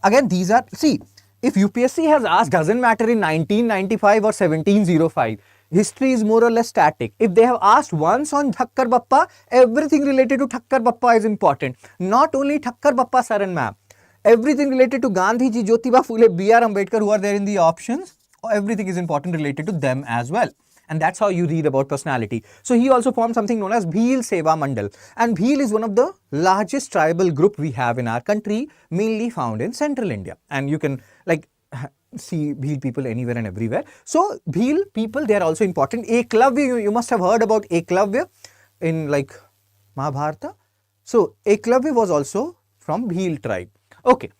Again, these are, see, if UPSC has asked, doesn't matter in 1995 or 1705. History is more or less static. If they have asked once on Thakkar Bappa, everything related to Thakkar Bappa is important. Not only Thakkar Bappa, sir and ma'am. Everything related to Gandhiji, Jyotiba Phule, B.R. Ambedkar, who are there in the options, everything is important related to them as well. And that's how you read about personality. So he also formed something known as Bhil Seva Mandal. And Bhil is one of the largest tribal group we have in our country, mainly found in central India. And you can like see Bhil people anywhere and everywhere. So Bhil people, they are also important. Eklavya, you must have heard about Eklavya in like Mahabharata. So Eklavya was also from Bhil tribe. Okay.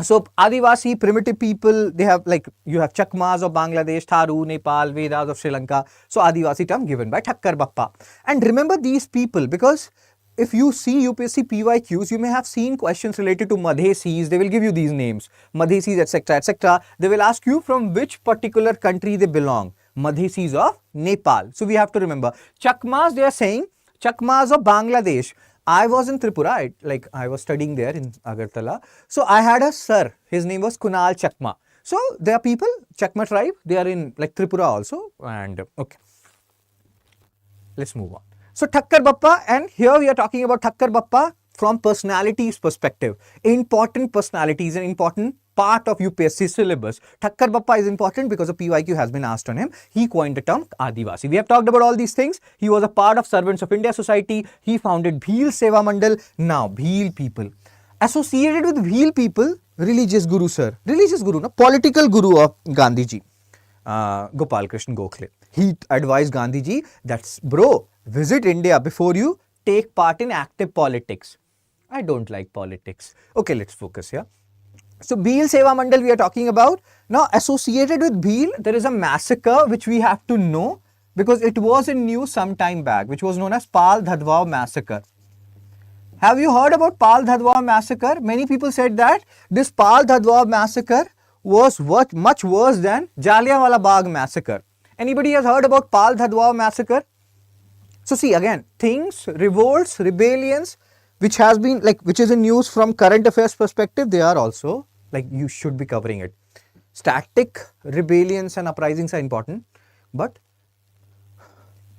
So Adivasi, primitive people, they have like, you have Chakmas of Bangladesh, Tharu, Nepal, Vedas of Sri Lanka. So Adivasi term given by Thakkar Bappa. And remember these people, because if you see UPSC PYQs, you may have seen questions related to Madhesis. They will give you these names, Madhesis, etc., etc. They will ask you from which particular country they belong. Madhesis of Nepal. So we have to remember. Chakmas, they are saying, Chakmas of Bangladesh. I was in Tripura, I was studying there in Agartala. So I had a sir, his name was Kunal Chakma. So there are people, Chakma tribe, they are in like Tripura also. And okay, let's move on. So Thakkar Bappa, and here we are talking about Thakkar Bappa from personalities perspective. Important personalities, an important part of UPSC syllabus. Thakkar Bappa is important because a PYQ has been asked on him. He coined the term Adivasi. We have talked about all these things. He was a part of Servants of India Society. He founded Bhil Seva Mandal. Now, Bhil people. Associated with Bhil people, religious guru, sir. Religious guru, no? Political guru of Gandhiji. Gopal Krishna Gokhale. He advised Gandhiji that, bro, visit India before you take part in active politics. I don't like politics. Okay, let's focus here. So Bhil Seva Mandal we are talking about. Now associated with Bhil, there is a massacre which we have to know because it was in news some time back, which was known as Pal Dhadwao massacre. Have you heard about Pal Dhadwao massacre? Many people said that this Pal Dhadwao massacre was much worse than Jallianwala Bagh massacre. Anybody has heard about Pal Dhadwao massacre? So see again, things, revolts, rebellions, which has been which is in news from current affairs perspective, they are also you should be covering it. Static rebellions and uprisings are important, but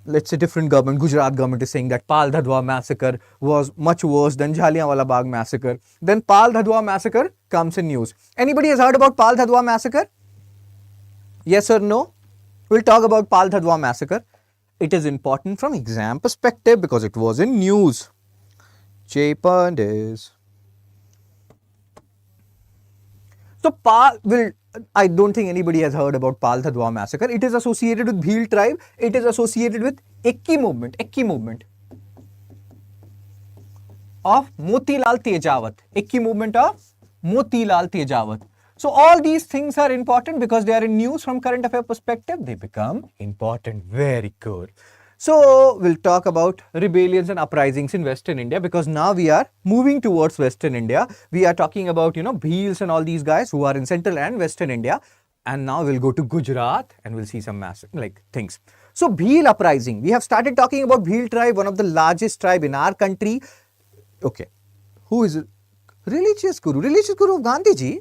let's say different government, Gujarat government is saying that Pal Dhadwao massacre was much worse than Jallianwala Bagh massacre. Then Pal Dhadwao massacre comes in news. Anybody has heard about Pal Dhadwao massacre? Yes or no? We'll talk about Pal Dhadwao massacre. It is important from exam perspective because it was in news. J Pandis. So I don't think anybody has heard about Pal Dhadwao massacre. It is associated with Bhil tribe. It is associated with Ekki movement of Motilal Tejawat. Ekki movement of Motilal Tejawat. So all these things are important because they are in news from current affair perspective. They become important. Very good. So we'll talk about rebellions and uprisings in Western India because now we are moving towards Western India. We are talking about, Bhils and all these guys who are in Central and Western India. And now we'll go to Gujarat and we'll see some massive things. So Bhil uprising. We have started talking about Bhil tribe, one of the largest tribe in our country. Okay. Who is it? Religious guru? Religious guru of Gandhiji?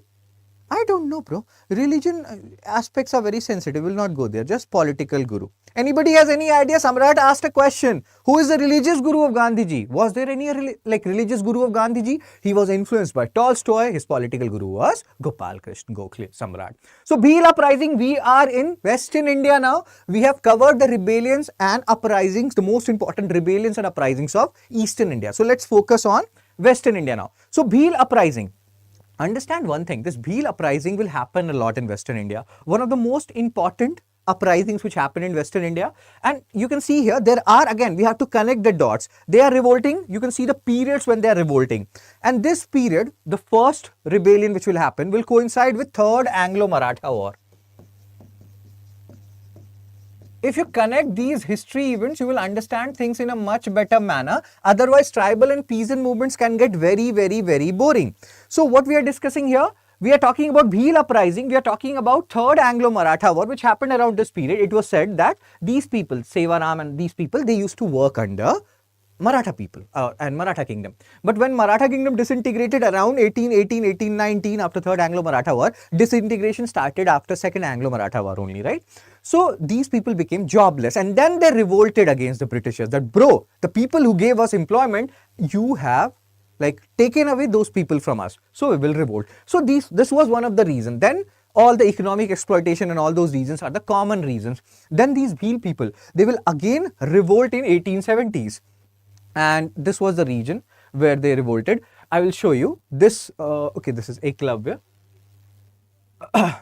I don't know, bro. Religion aspects are very sensitive. We'll not go there. Just political guru. Anybody has any idea? Samrat asked a question. Who is the religious guru of Gandhiji? Was there any religious guru of Gandhiji? He was influenced by Tolstoy. His political guru was Gopal Krishna Gokhale, Samrat. So Bhil uprising, we are in Western India now. We have covered the rebellions and uprisings, the most important rebellions and uprisings of Eastern India. So let's focus on Western India now. So Bhil uprising. Understand one thing, this Bhil uprising will happen a lot in Western India. One of the most important uprisings which happen in Western India. And you can see here, there are, again, we have to connect the dots. They are revolting. You can see the periods when they are revolting. And this period, the first rebellion which will happen, will coincide with Third Anglo-Maratha War. If you connect these history events, you will understand things in a much better manner. Otherwise, tribal and peasant movements can get very, very, very boring. So what we are discussing here, we are talking about Bhil uprising. We are talking about Third Anglo-Maratha War, which happened around this period. It was said that these people, Sevaram and these people, they used to work under Maratha people and Maratha kingdom. But when Maratha kingdom disintegrated around 1818, 1819 after Third Anglo-Maratha War, disintegration started after Second Anglo-Maratha War only, right? So these people became jobless and then they revolted against the Britishers that, bro, the people who gave us employment, you have taken away those people from us. So we will revolt. So this was one of the reasons. Then all the economic exploitation and all those reasons are the common reasons. Then these Bhil people, they will again revolt in 1870s. And this was the region where they revolted. I will show you this. Okay, this is Eklavya.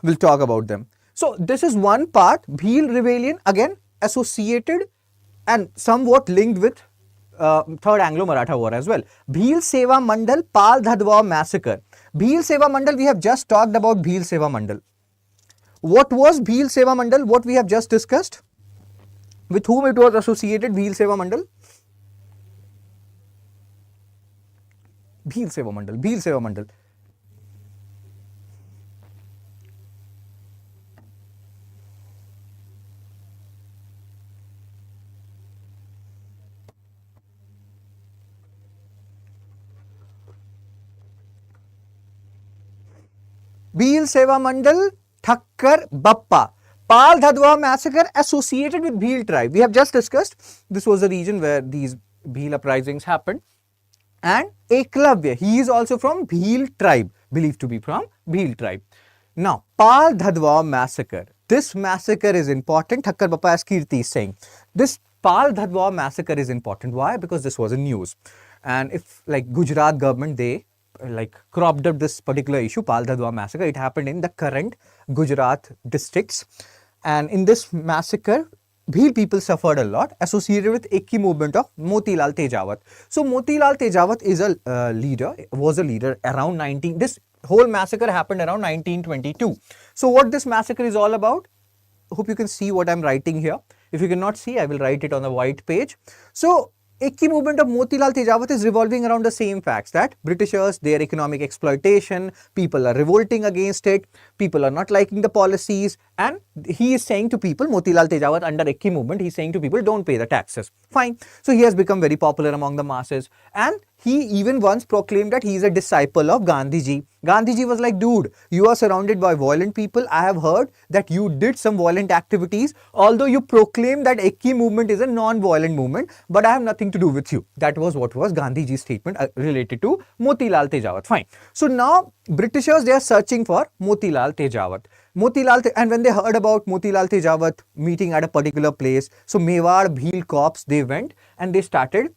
We'll talk about them. So this is one part, Bhil rebellion, again associated and somewhat linked with Third Anglo-Maratha War as well. Bhil Seva Mandal Pal Dhadwao massacre. Bhil Seva Mandal, we have just talked about Bhil Seva Mandal. What was Bhil Seva Mandal? What we have just discussed? With whom it was associated, Bhil Seva Mandal? Bhil Seva Mandal, Bhil Seva Mandal. Bhil Seva Mandal, Thakkar, Bappa. Pal Dhadwao massacre associated with Bhil tribe. We have just discussed this was the region where these Bhil uprisings happened. And Eklavya, he is also from Bhil tribe, believed to be from Bhil tribe. Now, Pal Dhadwao massacre. This massacre is important. Thakkar Bappa, as Kirti is saying. This Pal Dhadwao massacre is important. Why? Because this was in news. And if Gujarat government, they cropped up this particular issue, Pal Dhadwao massacre. It happened in the current Gujarat districts. And in this massacre, Bhil people suffered a lot associated with Ekki movement of Motilal Tejawat. So Motilal Tejawat is was a leader around this whole massacre happened around 1922. So what this massacre is all about? Hope you can see what I'm writing here. If you cannot see, I will write it on the white page. So Ekki movement of Motilal Tejawat is revolving around the same facts that Britishers, their economic exploitation, people are revolting against it, people are not liking the policies, And he is saying to people, Motilal Tejawat under Ikki movement, he's saying to people, don't pay the taxes. Fine. So he has become very popular among the masses. And he even once proclaimed that he is a disciple of Gandhiji. Gandhiji was like, dude, you are surrounded by violent people. I have heard that you did some violent activities, although you proclaim that Ikki movement is a non-violent movement, but I have nothing to do with you. That was what was Gandhiji's statement related to Motilal Tejawat. Fine. So now Britishers, they are searching for Motilal Tejawat. And when they heard about Motilal Tejawat meeting at a particular place, so Mewar Bhil Corps, they went and they started,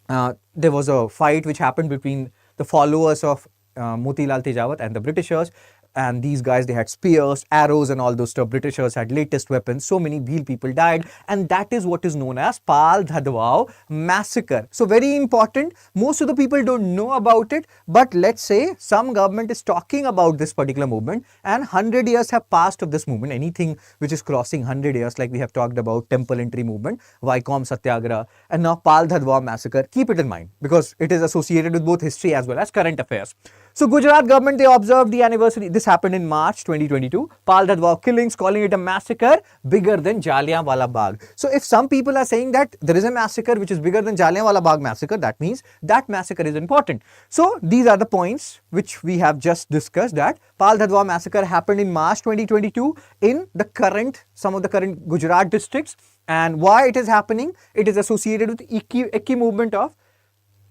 there was a fight which happened between the followers of Motilal Tejawat and the Britishers. And these guys, they had spears, arrows and all those stuff. Britishers had latest weapons. So many Bhil people died. And that is what is known as Pal Dhadwao massacre. So very important. Most of the people don't know about it. But let's say some government is talking about this particular movement. And 100 years have passed of this movement. Anything which is crossing 100 years, like we have talked about temple entry movement, Vaikom Satyagraha, and now Pal Dhadwao massacre. Keep it in mind because it is associated with both history as well as current affairs. So Gujarat government, they observed the anniversary. This happened in March 2022. Pal Dhadwao killings, calling it a massacre bigger than Jallianwala Bagh. So if some people are saying that there is a massacre which is bigger than Jallianwala Bagh massacre, that means that massacre is important. So these are the points which we have just discussed, that Pal Dhadwao massacre happened in March 2022 in the current, some of the current Gujarat districts. And why it is happening? It is associated with Ikki movement of,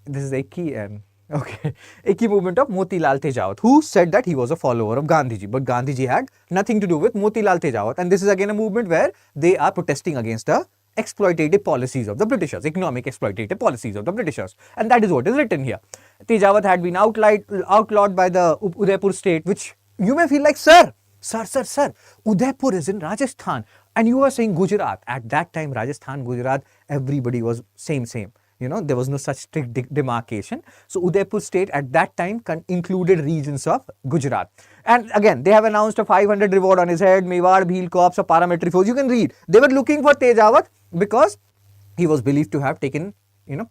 this is Ikki and okay, Ikki movement of Motilal Tejawat, who said that he was a follower of Gandhiji, but Gandhiji had nothing to do with Motilal Tejawat. And this is again a movement where they are protesting against the exploitative policies of the Britishers, economic exploitative policies of the Britishers. And that is what is written here. Tejawat had been outlawed by the Udaipur state, which you may feel like, sir, Udaipur is in Rajasthan. And you are saying Gujarat. At that time, Rajasthan, Gujarat, everybody was same. You know, there was no such strict demarcation. So Udaipur state at that time included regions of Gujarat. And again, they have announced a 500 reward on his head, Mewar Bhil Corps, a paramilitary force. You can read. They were looking for Tejawat because he was believed to have taken,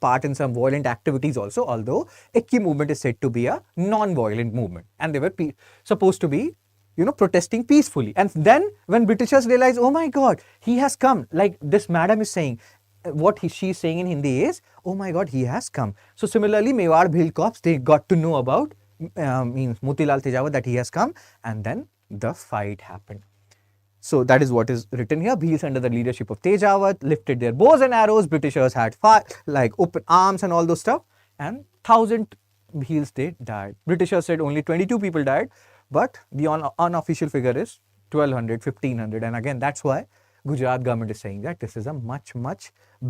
part in some violent activities also, although Ikki movement is said to be a non-violent movement. And they were supposed to be, protesting peacefully. And then when Britishers realized, oh my God, he has come, like this madam is saying, what she's saying in Hindi is, oh my God, he has come. So similarly, Mewar Bhil Corps, they got to know about Motilal Tejawat, that he has come, and then the fight happened. So that is what is written here. Bhils under the leadership of Tejawat lifted their bows and arrows. Britishers had open arms and all those stuff, and 1,000 Bhils, they died. Britishers said only 22 people died, but the unofficial figure is 1,200, 1,500, and again that's why Gujarat government is saying that this is a much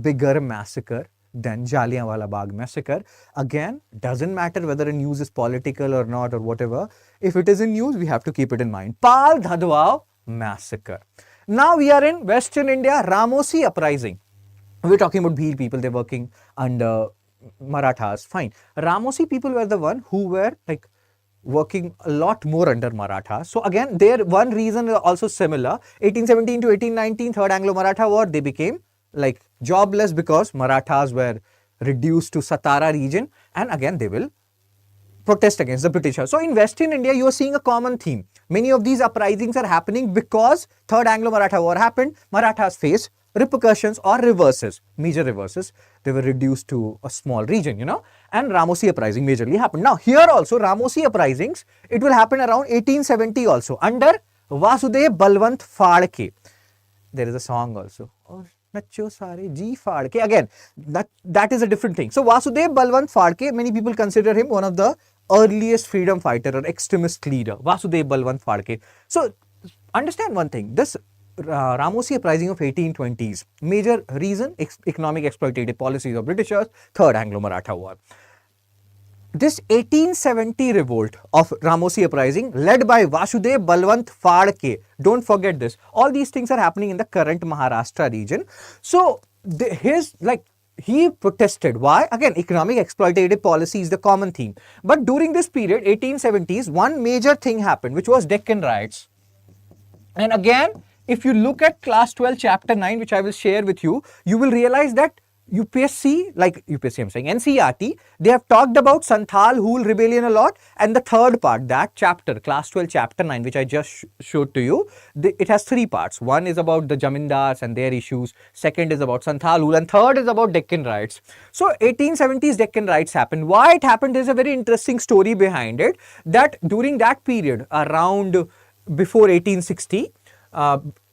bigger massacre than Jallianwala Bagh massacre. Again, doesn't matter whether a news is political or not or whatever. If it is in news, we have to keep it in mind. Pal Dhadwao massacre. Now we are in Western India, Ramosi uprising. We're talking about Bhil people, they're working under Marathas. Fine. Ramosi people were the one who were working a lot more under Marathas. So again, their one reason is also similar. 1817 to 1819, Third Anglo-Maratha War, they became jobless because Marathas were reduced to Satara region, and again they will protest against the Britishers. So in Western India, you are seeing a common theme. Many of these uprisings are happening because Third Anglo-Maratha War happened. Marathas faced repercussions or reverses, major reverses. They were reduced to a small region, and Ramosi uprising majorly happened. Now here also Ramosi uprisings, it will happen around 1870 also under Vasudev Balwant Phadke. There is a song also. Oh, Nacho Sare Ji Phadke. Again, that is a different thing. So Vasudev Balwant Phadke, many people consider him one of the earliest freedom fighter or extremist leader, Vasudev Balwant Phadke. So understand one thing, this Ramosi uprising of 1820s, major reason, economic exploitative policies of Britishers, Third Anglo-Maratha War. This 1870 revolt of Ramosi uprising led by Vasudev Balwant Phadke, don't forget this, all these things are happening in the current Maharashtra region. So he protested. Why? Again, economic exploitative policy is the common theme. But during this period, 1870s, one major thing happened, which was Deccan riots. And again, if you look at class 12 chapter 9, which I will share with you, you will realize that UPSC, like UPSC, I'm saying NCERT, they have talked about Santhal Hul rebellion a lot, and the third part, that chapter, class 12 chapter 9, which I just showed to you, it has three parts. One is about the Jamindars and their issues, second is about Santhal Hul, and third is about Deccan riots. So 1870s Deccan riots happened. Why it happened, there's a very interesting story behind it, that during that period, around before 1860,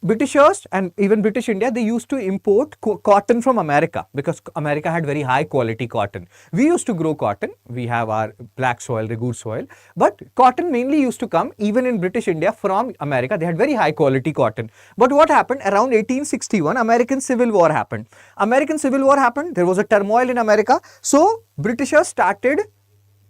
Britishers and even British India, they used to import cotton from America, because America had very high quality cotton. We used to grow cotton. We have our black soil, the good soil. But cotton mainly used to come even in British India from America. They had very high quality cotton. But what happened? Around 1861, American Civil War happened. American Civil War happened. There was a turmoil in America. So Britishers started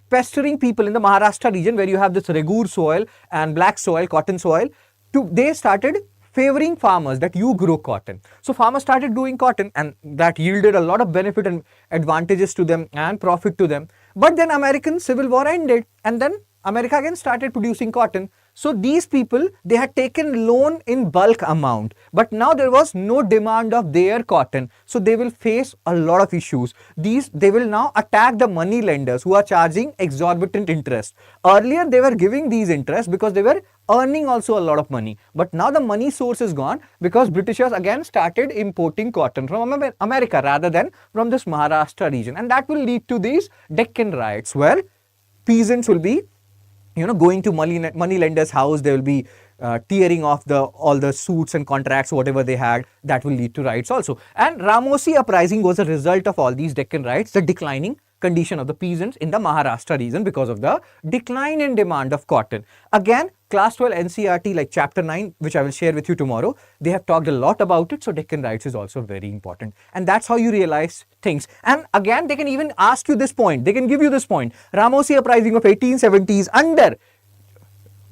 pestering people in the Maharashtra region, where you have this Regur soil and black soil, cotton soil. They started favoring farmers that you grow cotton. So farmers started growing cotton, and that yielded a lot of benefit and advantages to them and profit to them. But then American Civil War ended, and then America again started producing cotton. So these people, they had taken loan in bulk amount, but now there was no demand of their cotton. So they will face a lot of issues. They will now attack the money lenders who are charging exorbitant interest. Earlier they were giving these interest because they were earning also a lot of money. But now the money source is gone, because Britishers again started importing cotton from America rather than from this Maharashtra region. And that will lead to these Deccan riots, where peasants will be going to money lenders' house. They will be tearing off all the suits and contracts, whatever they had. That will lead to riots also. And Ramosi uprising was a result of all these Deccan riots, the declining condition of the peasants in the Maharashtra region because of the decline in demand of cotton. Again, class 12 NCERT, like chapter 9, which I will share with you tomorrow, they have talked a lot about it. So Deccan riots is also very important. And that's how you realize things. And again, they can even ask you this point. They can give you this point. Ramosi uprising of 1870s under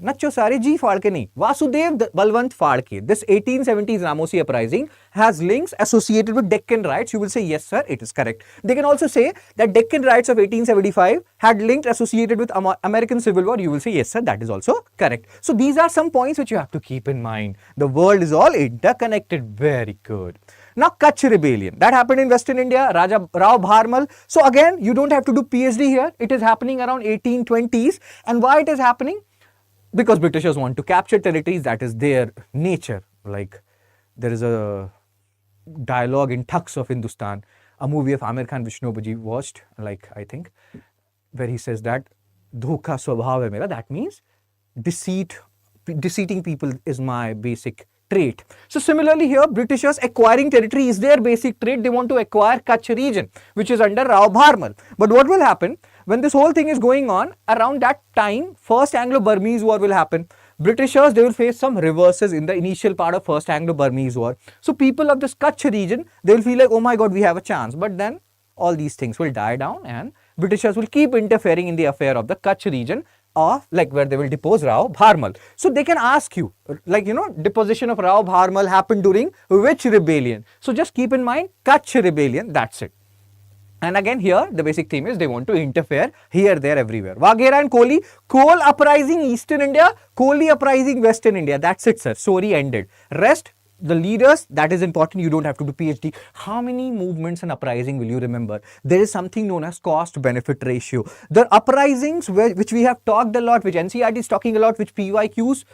Nacho Sare Ji Phadke nahi, Vasudev Balwant Phadke. This 1870s Ramosi uprising has links associated with Deccan riots. You will say, yes sir, it is correct. They can also say that Deccan riots of 1875 had links associated with American Civil War. You will say, yes sir, that is also correct. So these are some points which you have to keep in mind. The world is all interconnected. Very good. Now, Kutch rebellion, that happened in Western India, Rao Bharmal. So again, you don't have to do PhD here. It is happening around 1820s. And why it is happening? Because Britishers want to capture territories. That is their nature. Like, there is a dialogue in Thugs of Hindustan, a movie of Amir Khan which nobody watched, like, I think, where he says that dhokha swabhav hai mera. That means deceiving people is my basic trait. So similarly here, Britishers acquiring territory is their basic trait. They want to acquire Kutch region, which is under Rao Bharmal. But what will happen? When this whole thing is going on, around that time, First Anglo-Burmese War will happen. Britishers, they will face some reverses in the initial part of First Anglo-Burmese War. So people of this Kutch region, they will feel like, oh my God, we have a chance. But then all these things will die down, and Britishers will keep interfering in the affair of the Kutch region, of like where they will depose Rao Bharmal. So they can ask you, like, deposition of Rao Bharmal happened during which rebellion? So just keep in mind, Kutch rebellion, that's it. And again here, the basic theme is they want to interfere here, there, everywhere. Waghera and Koli, Coal uprising Eastern India, Koli uprising Western India. That's it, sir. Story ended. Rest, the leaders, that is important. You don't have to do PhD. How many movements and uprising will you remember? There is something known as cost-benefit ratio. The uprisings which we have talked a lot, which NCERT is talking a lot, which PYQs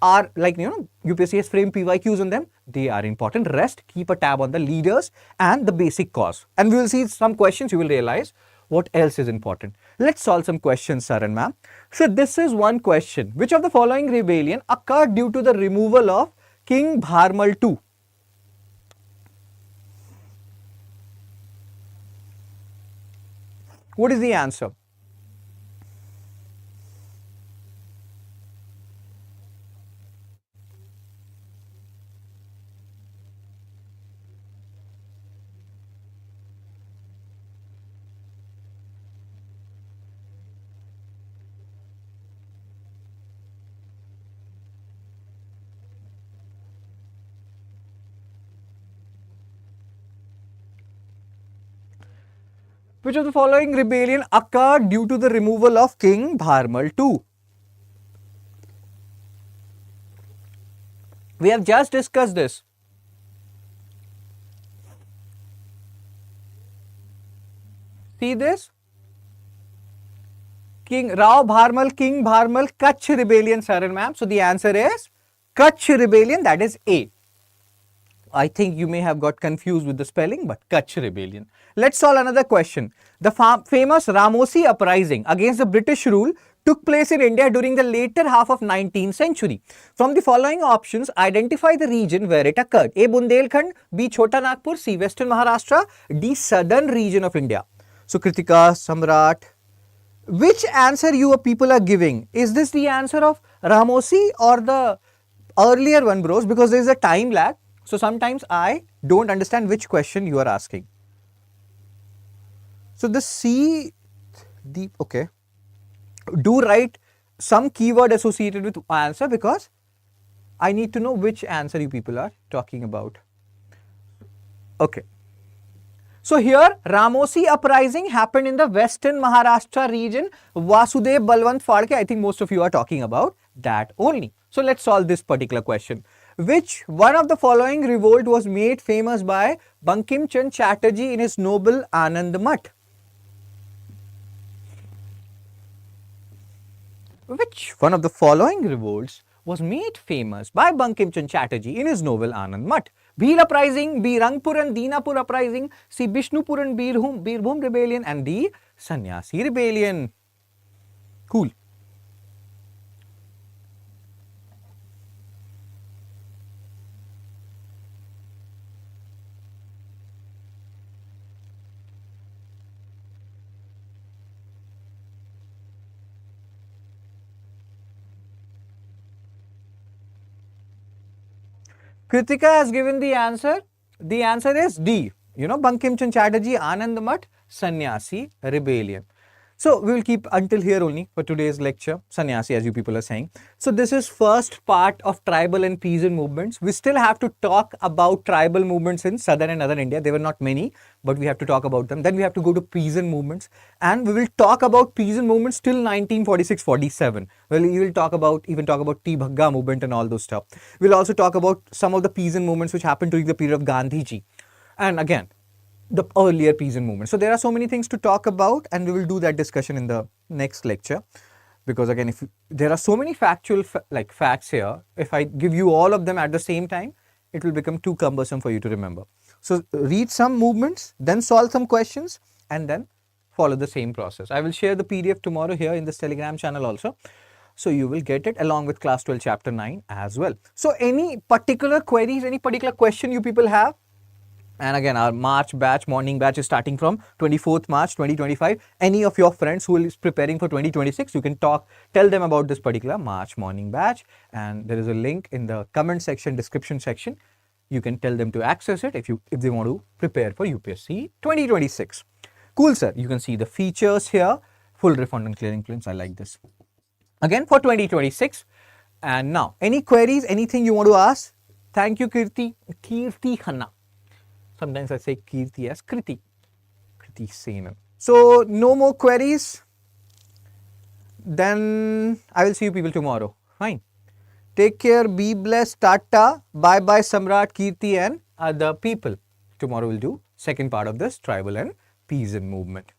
are like, UPSC has framed PYQs on them. They are important. Rest, keep a tab on the leaders and the basic cause. And we will see some questions. You will realize what else is important. Let's solve some questions, sir and ma'am. So this is one question. Which of the following rebellion occurred due to the removal of King Bharmal II? What is the answer? Which of the following rebellion occurred due to the removal of King Bharmal II? We have just discussed this. See this? King Rao Bharmal, King Bharmal, Kutch Rebellion, sir and ma'am. So the answer is Kutch Rebellion, that is A. I think you may have got confused with the spelling, but Kutch Rebellion. Let's solve another question. The famous Ramosi uprising against the British rule took place in India during the later half of 19th century. From the following options, identify the region where it occurred. A. Bundelkhand, B. Chota Nagpur, C. Western Maharashtra, D. Southern region of India. So Kritika, Samrat, which answer you people are giving? Is this the answer of Ramosi or the earlier one, bros? Because there is a time lag. So sometimes I don't understand which question you are asking. So the C, the, okay. Do write some keyword associated with answer because I need to know which answer you people are talking about. Okay. So here Ramosi uprising happened in the Western Maharashtra region. Vasudev Balwant Phadke, I think most of you are talking about that only. So let's solve this particular question. Which one of the following revolt was made famous by Bankim Chand Chatterjee in his noble Anand Math? Which one of the following revolts was made famous by Bankim Chand Chatterjee in his novel Anand Math? Bhil uprising, B. Rangpur and Dinapur uprising, C. Bishnupur and Birbhum rebellion, and D. Sanyasi rebellion. Cool. Kritika has given the answer. The answer is D. You know, Bankim Chand Chatterjee, Anand Math, Sanyasi rebellion. So we will keep until here only for today's lecture, Sanyasi, as you people are saying. So this is first part of tribal and peasant movements. We still have to talk about tribal movements in southern and northern India. There were not many, but we have to talk about them. Then we have to go to peasant movements, and we will talk about peasant movements till 1946-47. Well, we will talk about T Bhagga movement and all those stuff. We'll also talk about some of the peasant movements which happened during the period of Gandhiji, and again, the earlier peasant movement. So there are so many things to talk about, and we will do that discussion in the next lecture, because again, if there are so many factual facts here, if I give you all of them at the same time, it will become too cumbersome for you to remember. So read some movements, then solve some questions, and then follow the same process. I will share the PDF tomorrow here in this Telegram channel also. So you will get it along with class 12 chapter 9 as well. So any particular queries, any particular question you people have? And again, our March batch, morning batch is starting from 24th March 2025. Any of your friends who is preparing for 2026, you can tell them about this particular March morning batch. And there is a link in the comment section, description section. You can tell them to access it if they want to prepare for UPSC 2026. Cool, sir. You can see the features here. Full refund and clearing plans. I like this. Again, for 2026. And now, any queries, anything you want to ask? Thank you, Kirti Khanna. Sometimes I say Kirti as Kriti Senan. So no more queries. Then I will see you people tomorrow. Fine. Take care. Be blessed. Tata. Bye bye Samrat, Kirti and other people. Tomorrow we'll do second part of this tribal and peasant movement.